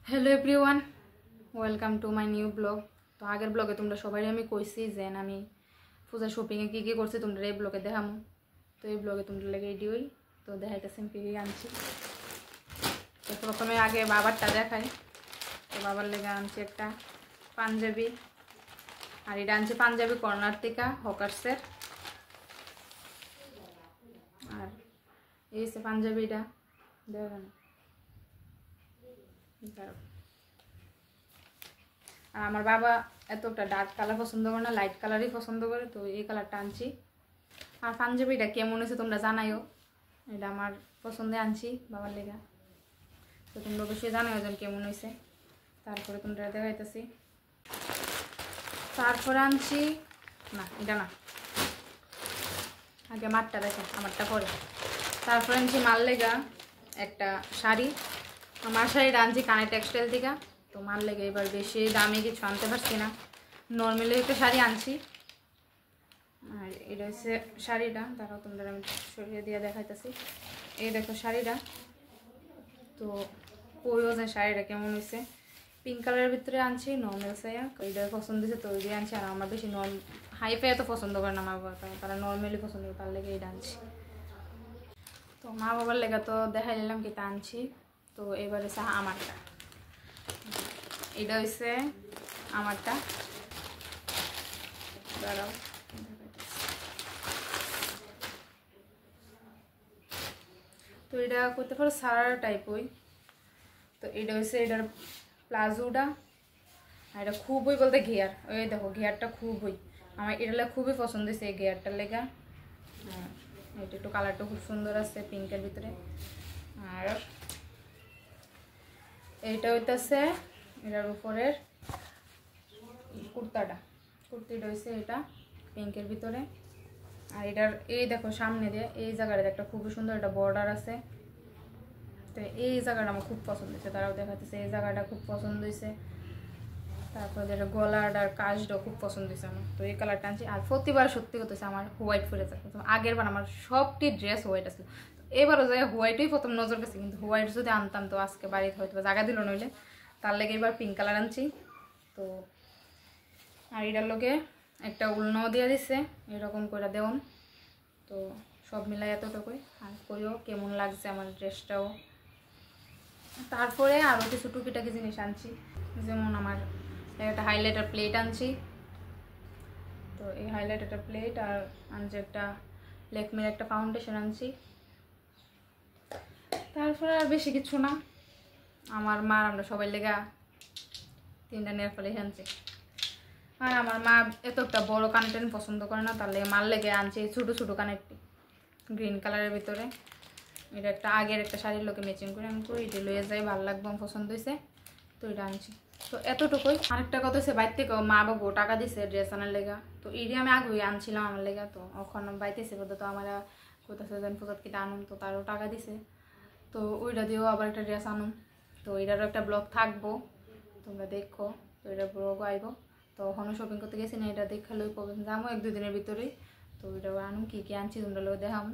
Hello everyone, welcome to my new blog. তো আগের ব্লগে তোমরা সবাই আমি কইছি যে আমি পূজা শপিংয়ে কী কী করছি তোমরা এই ব্লগে দেখামো। তো এই ব্লগে তোমরা লেগে এডিওই তো দেখাইতেছি আমি কী কী আনছি। তো প্রথমে আগে বাবারটা দেখাই। তো বাবার লেগে আনছি একটা পাঞ্জাবি, আর এটা আনছি পাঞ্জাবি কর্নার থেকে হকার্সের। আর এই হচ্ছে পাঞ্জাবিটা দেখেন। আর আমার বাবা এতটা ডার্ক কালার পছন্দ করে না, লাইট কালারই পছন্দ করে, তো এই কালারটা আনছি। আর পাঞ্জাবিটা কেমন হয়েছে তোমরা জানাইও, এটা আমার পছন্দে আনছি বাবার লেগা। তো তোমরা অবশ্যই জানাইও যেন কেমন হয়েছে, তারপরে তোমরা দেখাইতেছি। তারপরে আনছি না, এটা না, আগে মারটা দেখো, আমারটা পরে। তারপরে আনছি মার লেগা একটা শাড়ি। আমার শাড়িটা আনছি কানে টেক্সটাইল থেকে। তো মার লেগে এবার বেশি দামে কিছু আনতে পারছি না, নর্মালি একটা শাড়ি আনছি। আর এটা হচ্ছে শাড়িটা, তারাও তোমরা আমি সরিয়ে দিয়ে দেখাইতেছি। এই দেখো শাড়িটা। তো কইও যে শাড়িটা কেমন হয়েছে। পিঙ্ক কালারের ভিতরে আনছি, নর্মাল সাইয়া এইটা পছন্দ হয়েছে তো ওই দিয়ে আনছি। আর আমার বেশি হাই ফাই এত পছন্দ করে না মা বাবা, তারা নর্মালি পছন্দ করে, তার লেগে এটা আনছি। তো মা বাবার লেগে তো দেখাই নিলাম কি তা আনছি। তো এবার হচ্ছে আমারটা, এটা হচ্ছে আমারটা, দাঁড়াও। তো এটা করতে পারো সারারা টাইপ ওই। তো এটা হচ্ছে এটার প্লাজোটা, আর এটা খুবই বলতে ঘেয়ার, ওই দেখো ঘেয়ারটা খুবই আমার এটা খুবই পছন্দ হয়েছে এই ঘেয়ারটার লেগা। এটা একটু কালারটা খুব সুন্দর আছে পিঙ্কের ভিতরে। আর এইটা হইতেছে এটার উপরের কুর্তিটা হয়েছে এটা পিঙ্কের ভিতরে। আর এটার এই দেখো সামনে দিয়ে এই জায়গাটা একটা খুবই সুন্দর একটা বর্ডার আছে। তো এই জায়গাটা আমার খুব পছন্দ হয়েছে, তারাও দেখাতেছে এই জায়গাটা খুব পছন্দ হয়েছে। তারপরে যেটা গলার আর কাজটাও খুব পছন্দ হয়েছে আমার। তো এই কালারটা আনছি। আর প্রতিবার সত্যি কথা হচ্ছে আমার হোয়াইট পরে থাকে, আগের বার আমার সবটি ড্রেস হোয়াইট আসলো, এবারও যাই হোয়াইটই প্রথম নজর গেছে। কিন্তু হোয়াইট যদি আনতাম তো আজকে বাড়িতে হয়তো জায়গা দিল নইলে, তার লেগে এবার পিঙ্ক কালার আনছি। তো আর এটার লোকে একটা উলনাও দিয়ে দিচ্ছে এরকম করে দেউন। তো সব মিলাই এতটুকুই। আর কইও কেমন লাগছে আমার ড্রেসটাও। তারপরে আরও কিছু টুকিটাকি জিনিস আনছি, যেমন আমার একটা হাইলাইটার প্লেট আনছি। তো এই হাইলাইটার প্লেট আর আনছি একটা ল্যাকমির একটা ফাউন্ডেশন আনছি। তারপরে আর বেশি কিছু না। আমার মার আমরা সবাই লেগা 3টা নেল পলিশ আনছি। আর আমার মা এত একটা বড় কানেরটা পছন্দ করে না, তার লেগে মার লেগে আনছি ছোটো ছোটো কানেরটি গ্রিন কালারের ভিতরে। এটা একটা আগের একটা শাড়ির লোকে ম্যাচিং করে আমি করি, এটা লয়ে যাই, ভালো লাগবে, আমার পছন্দ হয়েছে, তো এটা আনছি। তো এতটুকুই। আরেকটা কথা হচ্ছে বাইর থেকে মা বাবু টাকা দিছে ড্রেস আনার লেগা। তো এটি আমি আগে আনছিলাম আমার লেগা। তো এখন বাইতেছে বোধ, তো আমার কোথাও যেন পূজাত কিটা আনুন, তো তারও টাকা দিছে। তো ওইটা দিয়েও আবার একটা ড্রেস আনুন। তো এটারও একটা ব্লগ থাকবো, তোমরা দেখো। তো এটা ব্লগও আইব। তো ওখানে শপিং করতে গেছি না, এটা দেখালেই পাবেন, যাবো 1-2 দিনের ভিতরেই। তো ওইটাও আনুন, কী কী আনছি তোমরা লোক দেখাম।